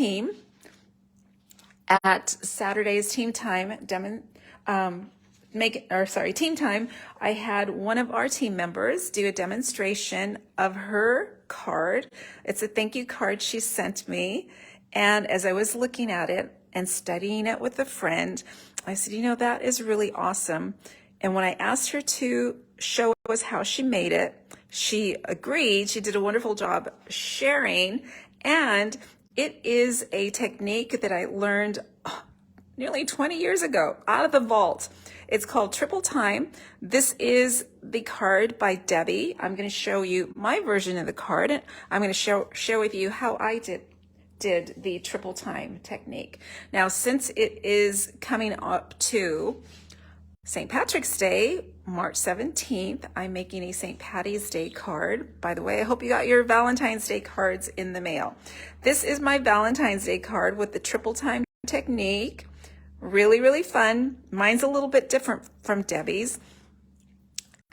team at Saturday's team time team time. I had one of our team members do a demonstration of her card. It's a thank you card she sent me. And as I was looking at it and studying it with a friend, I said, you know, that is really awesome. And when I asked her to show us how she made it, she agreed. She did a wonderful job sharing. And it is a technique that I learned nearly 20 years ago out of the vault. It's called Triple Time. This is the card by Debbie. I'm going to show you my version of the card. I'm going to share with you how I did the Triple Time technique. Now, since it is coming up to St. Patrick's Day, March 17th, I'm making a St. Patty's Day card. By the way, I hope you got your Valentine's Day cards in the mail. This is my Valentine's Day card with the Triple Time technique. Really, really fun. Mine's a little bit different from Debbie's.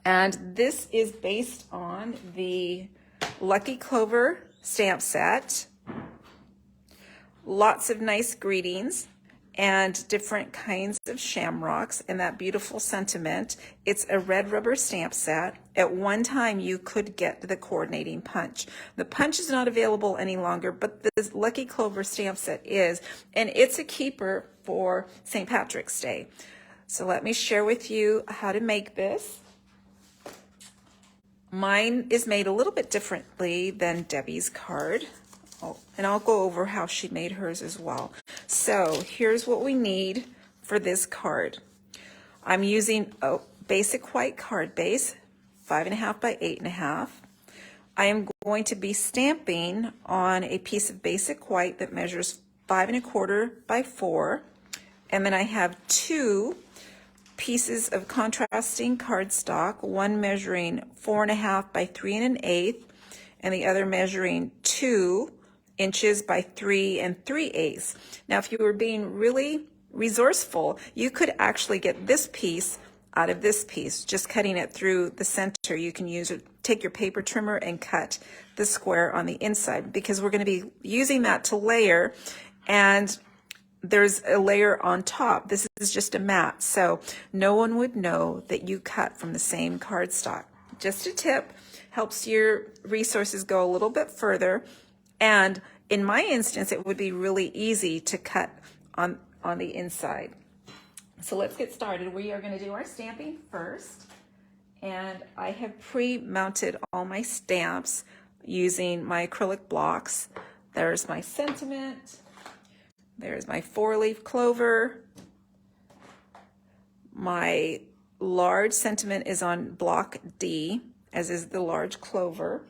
And this is based on the Lucky Clover Stamp Set. Lots of nice greetings and different kinds of shamrocks and that beautiful sentiment. It's a red rubber stamp set. At one time, you could get the coordinating punch. The punch is not available any longer, but the Lucky Clover Stamp Set is, and it's a keeper for St. Patrick's Day. So let me share with you how to make this. Mine is made a little bit differently than Debbie's card. Oh, and I'll go over how she made hers as well. So here's what we need for this card. I'm using a basic white card base, 5.5 by 8.5. I am going to be stamping on a piece of basic white that measures 5.25 by 4. And then I have 2 pieces of contrasting cardstock, one measuring 4.5 by 3 1/8, and the other measuring 2 inches by 3 3/8. Now, if you were being really resourceful, you could actually get this piece out of this piece, just cutting it through the center. You can take your paper trimmer and cut the square on the inside, because we're going to be using that to layer, and there's a layer on top. This is just a mat, so no one would know that you cut from the same cardstock. Just a tip, helps your resources go a little bit further. And in my instance, it would be really easy to cut on the inside. So let's get started. We are going to do our stamping first. And I have pre-mounted all my stamps using my acrylic blocks. There's my sentiment. There's my 4-leaf clover. My large sentiment is on block D, as is the large clover.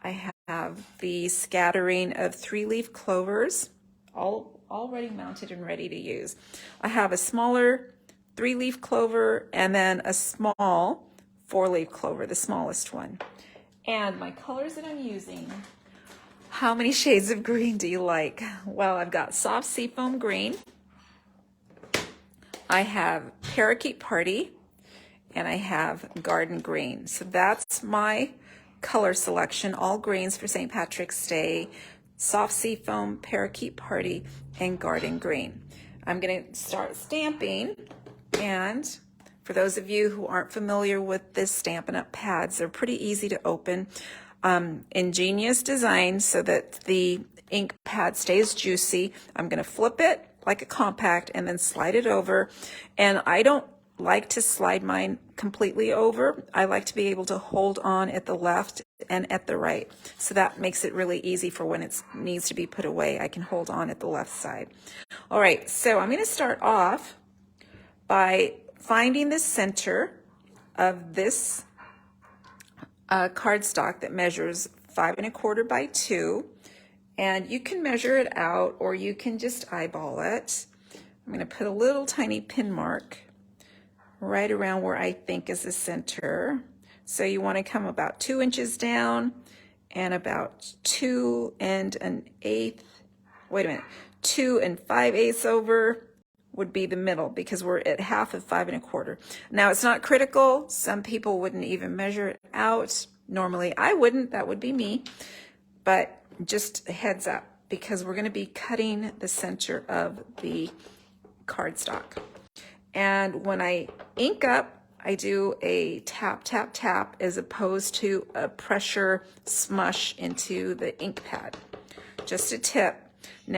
I have the scattering of 3-leaf clovers, all already mounted and ready to use. I have a smaller 3-leaf clover and then a small 4-leaf clover, the smallest one. And my colors that I'm using, how many shades of green do you like? Well, I've got soft seafoam green. I have Parakeet Party, and I have Garden Green. So that's my color selection, all greens for St. Patrick's Day: soft seafoam, Parakeet Party, and Garden Green. I'm going to start stamping, and for those of you who aren't familiar with this Stampin' Up pads, they're pretty easy to open. Ingenious design so that the ink pad stays juicy. I'm going to flip it like a compact and then slide it over, and I don't like to slide mine completely over. I like to be able to hold on at the left and at the right. So that makes it really easy for when it needs to be put away. I can hold on at the left side. All right, so I'm going to start off by finding the center of this cardstock that measures 5.25 by 2. And you can measure it out, or you can just eyeball it. I'm going to put a little tiny pin mark right around where I think is the center. So you want to come about 2 inches down and about 2 1/8. Wait a minute, 2 5/8 over would be the middle, because we're at half of 5.25. Now, it's not critical. Some people wouldn't even measure it out. Normally I wouldn't, that would be me, but just a heads up. because we're going to be cutting the center of the cardstock. And when I ink up, I do a tap, tap, tap as opposed to a pressure smush into the ink pad. Just a tip.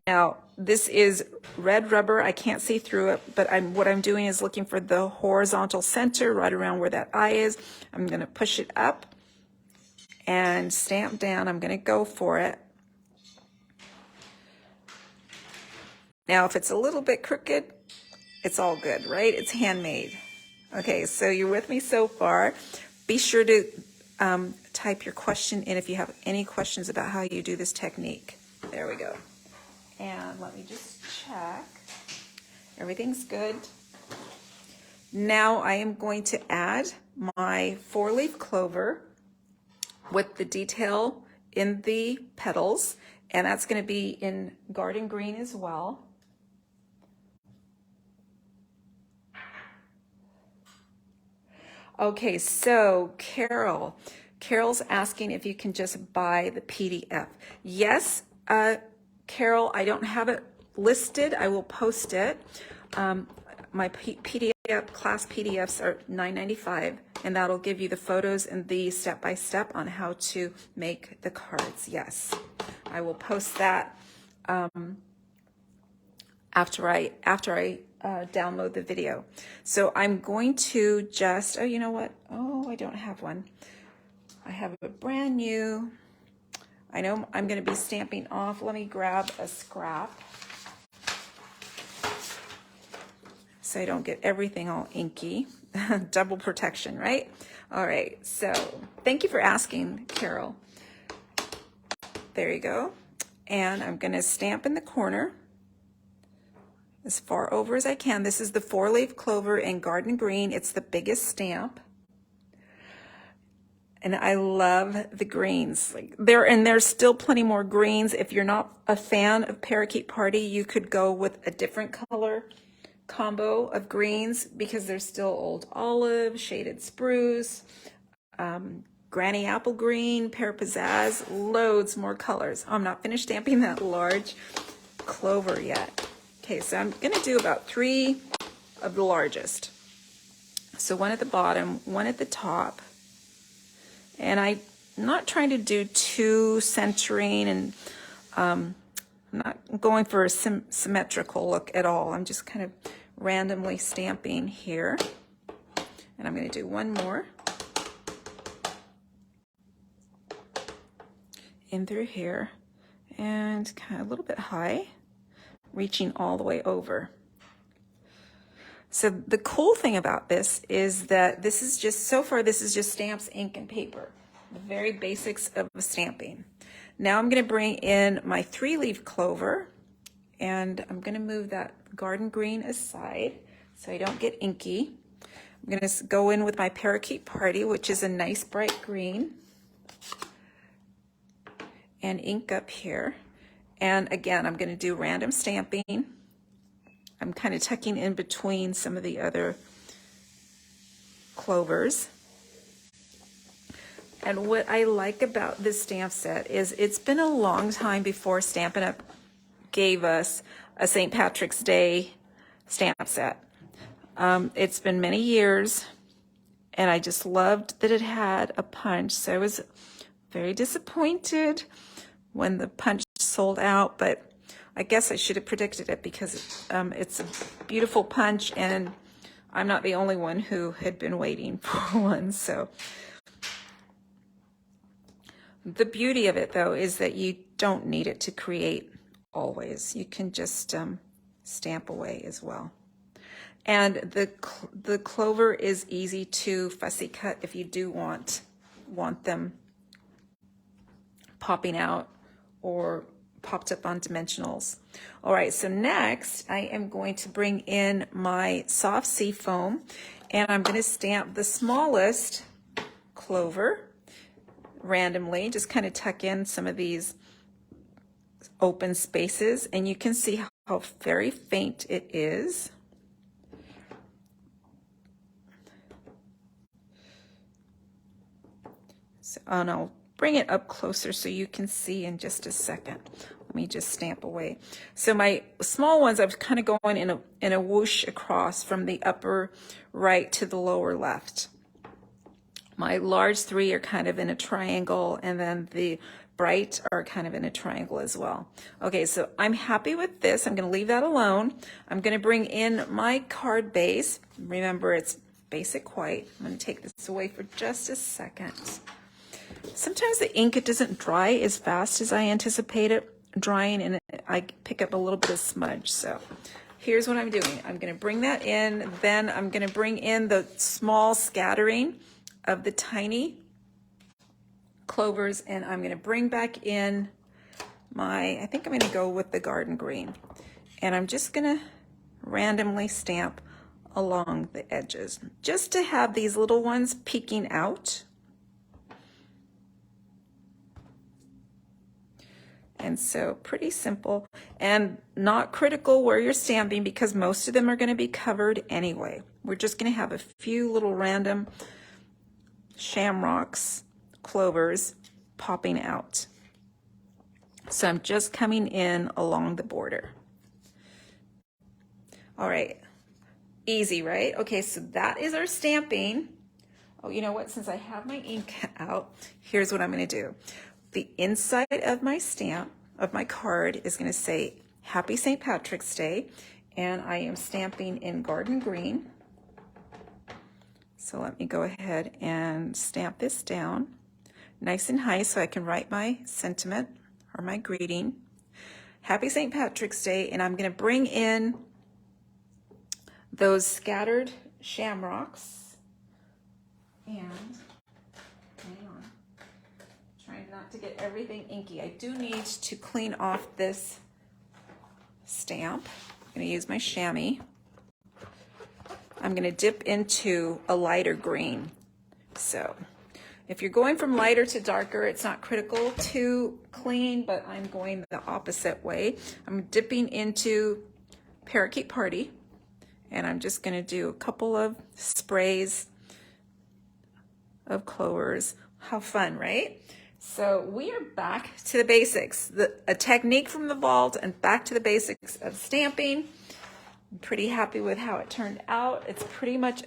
Now, this is red rubber. I can't see through it, but what I'm doing is looking for the horizontal center right around where that eye is. I'm going to push it up and stamp down. I'm going to go for it. Now, if it's a little bit crooked, it's all good, right? It's handmade. Okay, so you're with me so far. Be sure to type your question in if you have any questions about how you do this technique. There we go. And let me just check. Everything's good. Now I am going to add my 4-leaf clover with the detail in the petals, and that's going to be in garden green as well. Okay, so Carol's asking if you can just buy the PDF. Yes, Carol, I don't have it listed. I will post it. My PDF class PDFs are $9.95, and that'll give you the photos and the step-by-step on how to make the cards. Yes, I will post that after I download the video. So I'm going to just, oh, you know what? Oh, I don't have one. I have a brand new, I know I'm going to be stamping off. Let me grab a scrap so I don't get everything all inky. Double protection, right? All right, so thank you for asking, Carol. There you go. And I'm going to stamp in the corner as far over as I can. This is the 4-leaf clover in garden green. It's the biggest stamp. And I love the greens. There's still plenty more greens. If you're not a fan of Parakeet Party, you could go with a different color combo of greens because there's still old olive, shaded spruce, granny apple green, pear pizzazz, loads more colors. I'm not finished stamping that large clover yet. Okay, so I'm going to do about 3 of the largest. So one at the bottom, one at the top. And I'm not trying to do too centering, and I'm not going for a symmetrical look at all. I'm just kind of randomly stamping here. And I'm going to do one more in through here, and kind of a little bit high, reaching all the way over. So the cool thing about this is that this is just, so far this is just stamps, ink, and paper, the very basics of stamping. Now I'm going to bring in my 3-leaf clover, and I'm going to move that garden green aside so I don't get inky. I'm going to go in with my Parakeet Party, which is a nice bright green, and ink up here. And again, I'm going to do random stamping. I'm kind of tucking in between some of the other clovers. And what I like about this stamp set is it's been a long time before Stampin' Up! Gave us a St. Patrick's Day stamp set. It's been many years, and I just loved that it had a punch. So I was very disappointed when the punch sold out, but I guess I should have predicted it because it's a beautiful punch, and I'm not the only one who had been waiting for one. So the beauty of it, though, is that you don't need it to create always. You can just stamp away as well. And the clover is easy to fussy cut if you do want them popping out or popped up on dimensionals. All right, so next I am going to bring in my soft sea foam, and I'm going to stamp the smallest clover randomly, just kind of tuck in some of these open spaces, and you can see how very faint it is. So, and I'll bring it up closer so you can see in just a second. Let me just stamp away. So my small ones, I'm kind of going in a whoosh across from the upper right to the lower left. My large 3 are kind of in a triangle, and then the bright are kind of in a triangle as well. Okay, so I'm happy with this. I'm going to leave that alone. I'm going to bring in my card base. Remember, it's basic white. I'm going to take this away for just a second. Sometimes the ink, it doesn't dry as fast as I anticipate it drying, and I pick up a little bit of smudge. So here's what I'm doing. I'm going to bring that in. Then I'm going to bring in the small scattering of the tiny clovers, and I'm going to bring back in I think I'm going to go with the garden green, and I'm just going to randomly stamp along the edges just to have these little ones peeking out. And so pretty simple and not critical where you're stamping, because most of them are going to be covered anyway. We're just going to have a few little random shamrocks, clovers popping out. So I'm just coming in along the border. All right, easy, right? Okay, so that is our stamping. Oh, you know what? Since I have my ink out, here's what I'm going to do. The inside of my stamp, of my card, is going to say Happy St. Patrick's Day, and I am stamping in garden green. So let me go ahead and stamp this down nice and high so I can write my sentiment or my greeting. Happy St. Patrick's Day, and I'm going to bring in those scattered shamrocks. And hang on, trying not to get everything inky. I do need to clean off this stamp. I'm going to use my chamois. I'm going to dip into a lighter green. So if you're going from lighter to darker, it's not critical to clean, but I'm going the opposite way. I'm dipping into Parakeet Party, and I'm just going to do a couple of sprays of clovers. How fun, right? So we are back to the basics, a technique from the vault, and back to the basics of stamping. I'm pretty happy with how it turned out. It's pretty much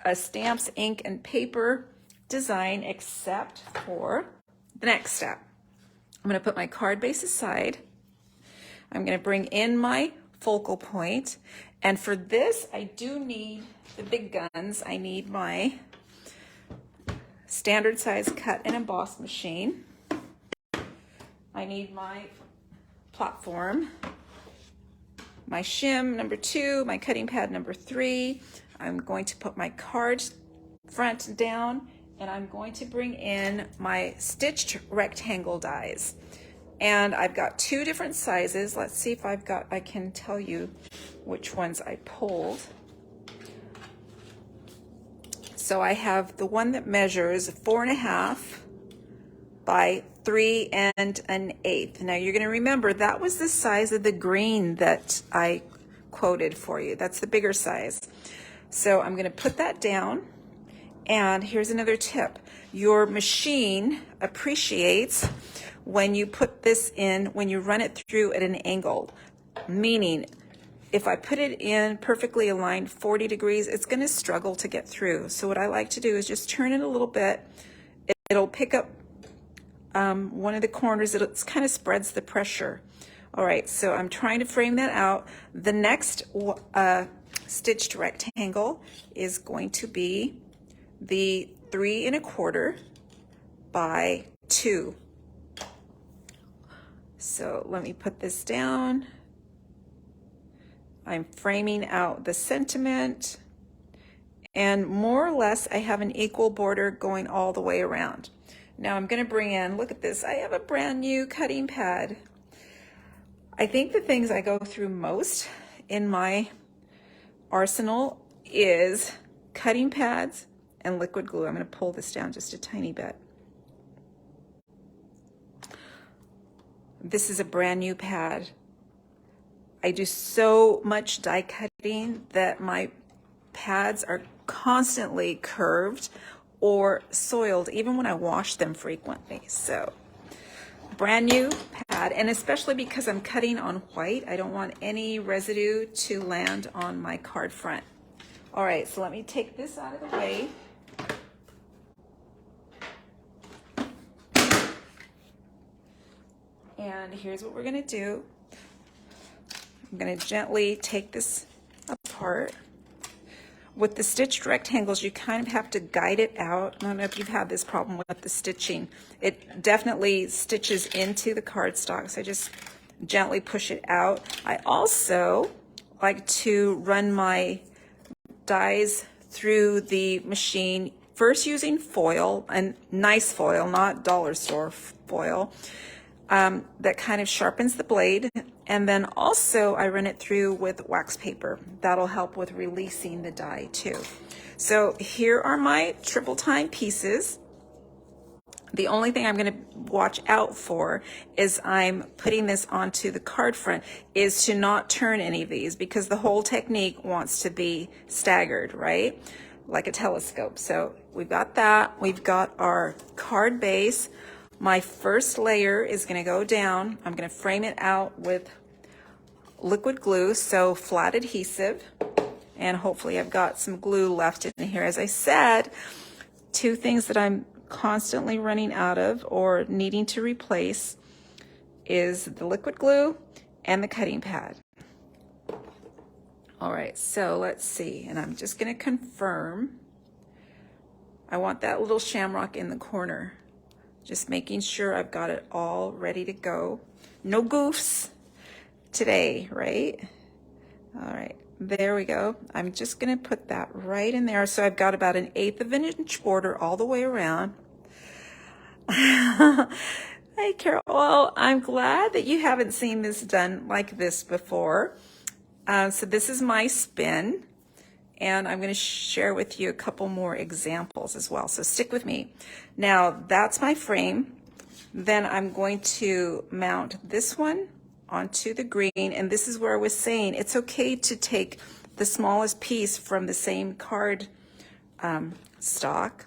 a stamps, ink, and paper design, except for the next step. I'm going to put my card base aside. I'm going to bring in my focal point, and for this I do need the big guns. I need my standard size cut and emboss machine. I need my platform, my shim number 2, my cutting pad number 3. I'm going to put my card front down, and I'm going to bring in my stitched rectangle dies. And I've got 2 different sizes. Let's see if I can tell you which ones I pulled. So I have the one that measures 4.5 by 3 1/8. Now you're going to remember that was the size of the green that I quoted for you. That's the bigger size. So I'm going to put that down. And here's another tip. Your machine appreciates when you put this in, when you run it through at an angle. Meaning, if I put it in perfectly aligned 40 degrees, it's going to struggle to get through. So what I like to do is just turn it a little bit. It'll pick up one of the corners. It kind of spreads the pressure. All right, so I'm trying to frame that out. The next stitched rectangle is going to be the 3 1/4 by 2. So let me put this down. I'm framing out the sentiment, and more or less I have an equal border going all the way around. Now I'm going to bring in, look at this, I have a brand new cutting pad. I think the things I go through most in my arsenal is cutting pads and liquid glue. I'm going to pull this down just a tiny bit. This is a brand new pad. I do so much die cutting that my pads are constantly curved or soiled, even when I wash them frequently. So brand new pad, and especially because I'm cutting on white, I don't want any residue to land on my card front. All right, so let me take this out of the way. And here's what we're gonna do. I'm gonna gently take this apart. With the stitched rectangles, you kind of have to guide it out. I don't know if you've had this problem with the stitching. It definitely stitches into the cardstock, so I just gently push it out. I also like to run my dies through the machine, first using foil, and nice foil, not dollar store foil, that kind of sharpens the blade. And then also I run it through with wax paper. That'll help with releasing the die too. So here are my triple time pieces. The only thing I'm going to watch out for is I'm putting this onto the card front is to not turn any of these, because the whole technique wants to be staggered, right? Like a telescope. So we've got that. We've got our card base. My first layer is going to go down. I'm going to frame it out with liquid glue, so flat adhesive, and hopefully I've got some glue left in here. As I said, two things that I'm constantly running out of or needing to replace is the liquid glue and the cutting pad. All right, so let's see, and I'm just going to confirm. I want that little shamrock in the corner. Just making sure I've got it all ready to go. No goofs today, right? All right, there we go. I'm just gonna put that right in there. So I've got about 1/8 of an inch border all the way around. Hey, Carol. Well, I'm glad that you haven't seen this done like this before. So this is my spin, and I'm going to share with you a couple more examples as well. So stick with me. Now that's my frame. Then I'm going to mount this one onto the green, and this is where I was saying it's okay to take the smallest piece from the same card stock.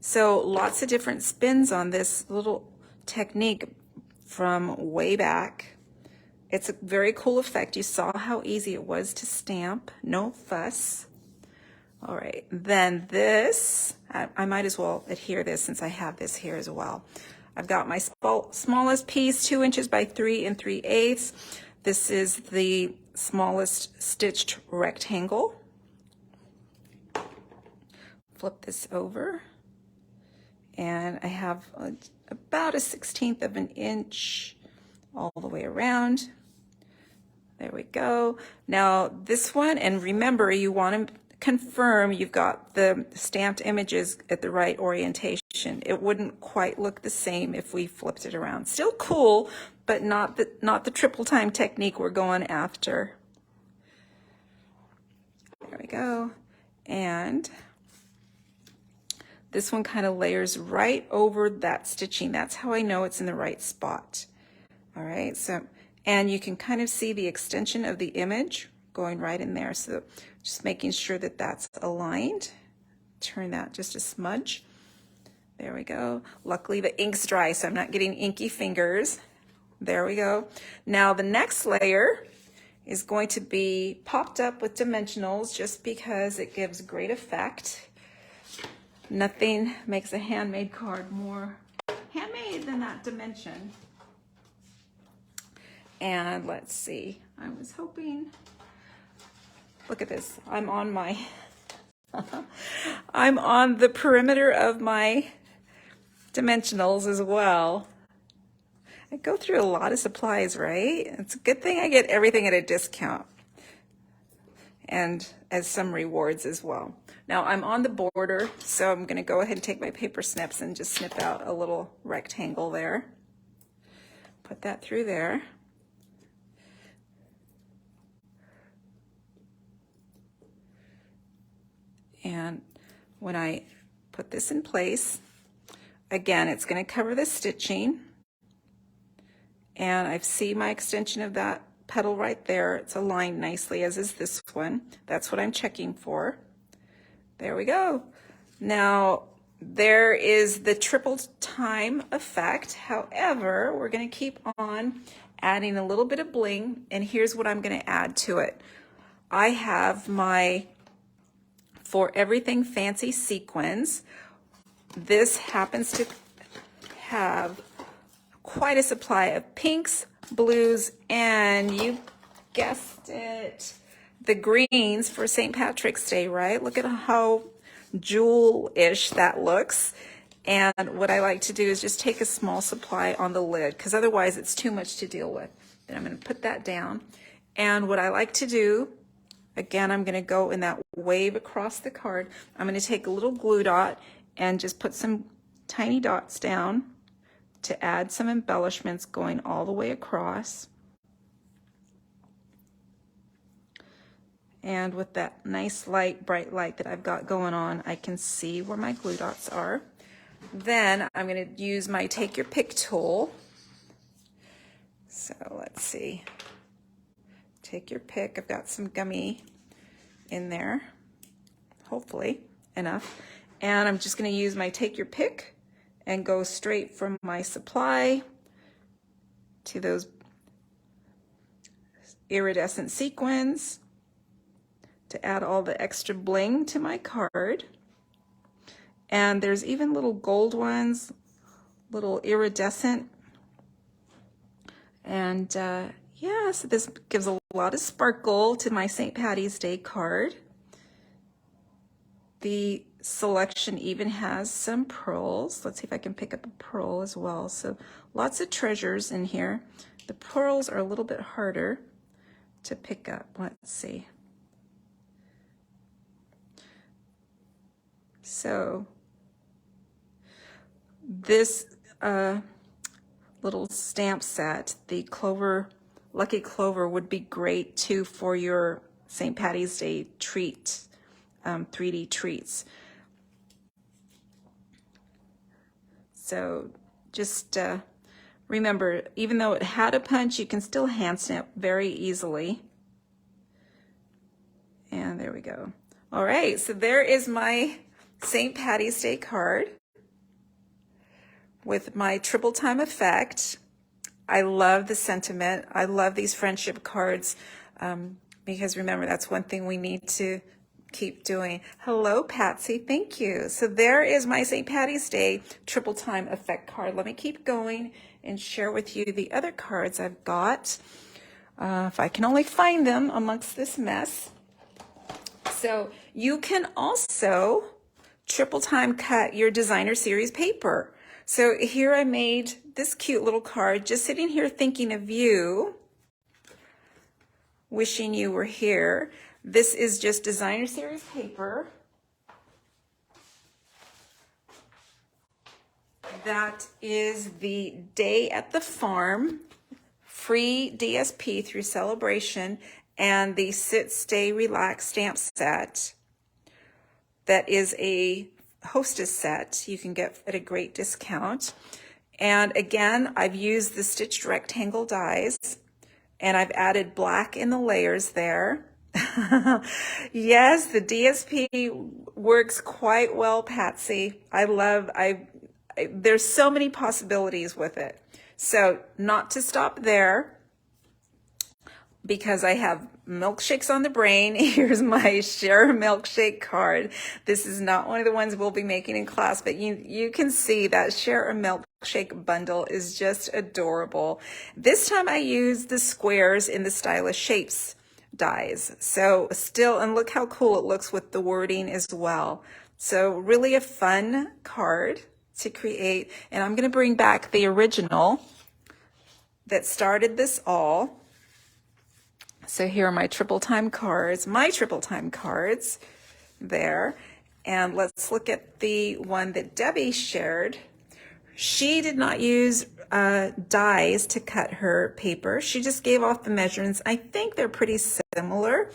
So lots of different spins on this little technique from way back. It's a very cool effect. You saw how easy it was to stamp, no fuss. All right, then this, I might as well adhere this since I have this here as well. I've got my smallest piece, 2 inches by 3 3/8. This is the smallest stitched rectangle. Flip this over, and I have about 1/16 of an inch all the way around. There we go. Now this one, and remember, you want to confirm you've got the stamped images at the right orientation. It wouldn't quite look the same if we flipped it around. Still cool, but not the triple time technique we're going after. There we go. And this one kind of layers right over that stitching. That's how I know it's in the right spot. All right, so, and you can kind of see the extension of the image going right in there. So just making sure that that's aligned. Turn that just a smudge. There we go. Luckily the ink's dry, so I'm not getting inky fingers. There we go. Now the next layer is going to be popped up with dimensionals just because it gives great effect. Nothing makes a handmade card more handmade than that dimension. And let's see, I was hoping, look at this, I'm on my, I'm on the perimeter of my dimensionals as well. I go through a lot of supplies, right? It's a good thing I get everything at a discount and as some rewards as well. Now I'm on the border, so I'm gonna go ahead and take my paper snips and just snip out a little rectangle there. Put that through there. And when I put this in place, again, it's going to cover the stitching. And I see my extension of that petal right there. It's aligned nicely, as is this one. That's what I'm checking for. There we go. Now, there is the triple time effect. However, we're going to keep on adding a little bit of bling, and here's what I'm going to add to it. I have my For Everything Fancy sequins. This happens to have quite a supply of pinks, blues, and you guessed it, the greens for St. Patrick's Day, right? Look at how jewel-ish that looks. And what I like to do is just take a small supply on the lid, because otherwise it's too much to deal with. Then I'm going to put that down. And what I like to do, again, I'm going to go in that wave across the card. I'm going to take a little glue dot and just put some tiny dots down to add some embellishments going all the way across. And with that nice light, bright light that I've got going on, I can see where my glue dots are. Then I'm going to use my Take Your Pick tool. So let's see. Take your pick. I've got some gummy in there, hopefully enough. And I'm just going to use my Take Your Pick and go straight from my supply to those iridescent sequins to add all the extra bling to my card. And there's even little gold ones, little iridescent. And yeah, so this gives a lot of sparkle to my St. Patty's Day card. The selection even has some pearls. Let's see if I can pick up a pearl as well. So lots of treasures in here. The pearls are a little bit harder to pick up. Let's see. So this little stamp set, the Lucky Clover, would be great too for your St. Patty's Day treat, 3D treats. So just remember, even though it had a punch, you can still hand snap very easily. And there we go. All right, so there is my St. Patty's Day card with my triple time effect. I love the sentiment. I love these friendship cards because remember, that's one thing we need to keep doing. Hello, Patsy. Thank you. So there is my St. Patty's Day triple time effect card. Let me keep going and share with you the other cards I've got. If I can only find them amongst this mess. So you can also triple time cut your designer series paper. So here I made this cute little card, just sitting here thinking of you, wishing you were here. This is just designer series paper. That is the Day at the Farm, free DSP through Celebration, and the Sit, Stay, Relax stamp set. That is a hostess set you can get at a great discount. And again, I've used the stitched rectangle dies, and I've added black in the layers there. Yes, the DSP works quite well, Patsy. There's so many possibilities with it. So not to stop there, because I have milkshakes on the brain. Here's my Share a Milkshake card. This is not one of the ones we'll be making in class, but you can see that Share a Milkshake bundle is just adorable. This time I used the squares in the Stylish Shapes dies. So still, and look how cool it looks with the wording as well. So really a fun card to create. And I'm going to bring back the original that started this all. So here are my triple time cards, there. And let's look at the one that Debbie shared. She did not use dies to cut her paper. She just gave off the measurements. I think they're pretty similar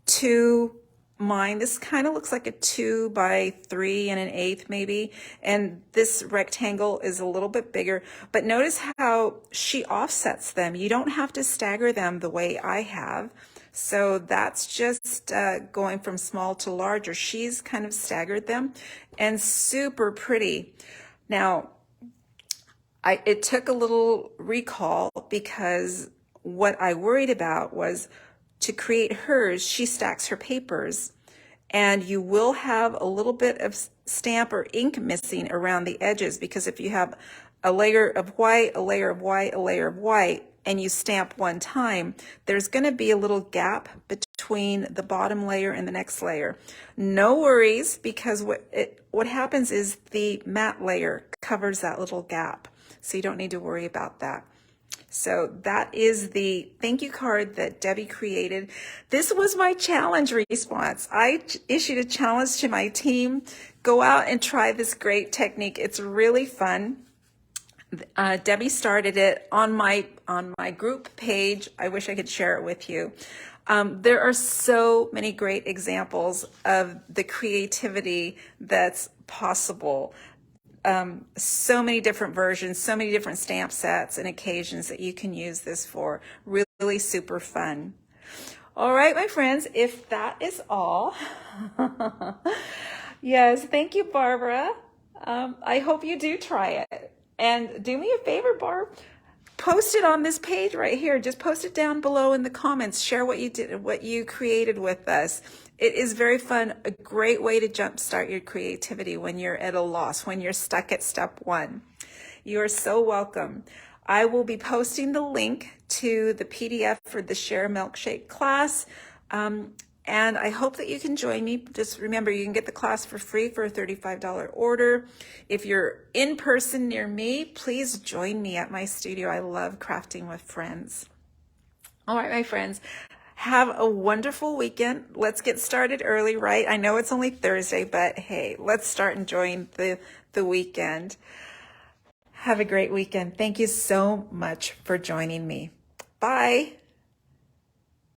to mine. This kind of looks like a 2 by 3 and 1/8 maybe. And this rectangle is a little bit bigger. But notice how she offsets them. You don't have to stagger them the way I have. So that's just going from small to large, or she's kind of staggered them, and super pretty. Now, it took a little recall because what I worried about was to create hers, she stacks her papers, and you will have a little bit of stamp or ink missing around the edges, because if you have a layer of white, a layer of white, a layer of white, and you stamp one time, there's going to be a little gap between the bottom layer and the next layer. No worries, because what happens is the matte layer covers that little gap, so you don't need to worry about that. So that is the thank you card that Debbie created. This was my challenge response. I issued a challenge to my team. Go out and try this great technique. It's really fun. Debbie started it on my group page. I wish I could share it with you. There are so many great examples of the creativity that's possible. So many different versions, so many different stamp sets and occasions that you can use this for. Really super fun. All right, my friends, if that is all. Yes, thank you, Barbara. I hope you do try it. And do me a favor, Barb, post it on this page right here. Just post it down below in the comments. Share what you did, what you created with us. It is very fun, a great way to jumpstart your creativity when you're at a loss, when you're stuck at step one. You are so welcome. I will be posting the link to the PDF for the Share Milkshake class. And I hope that you can join me. Just remember, you can get the class for free for a $35 order. If you're in person near me, please join me at my studio. I love crafting with friends. All right, my friends, have a wonderful weekend. Let's get started early, right? I know it's only Thursday, but hey, let's start enjoying the weekend. Have a great weekend. Thank you so much for joining me. Bye.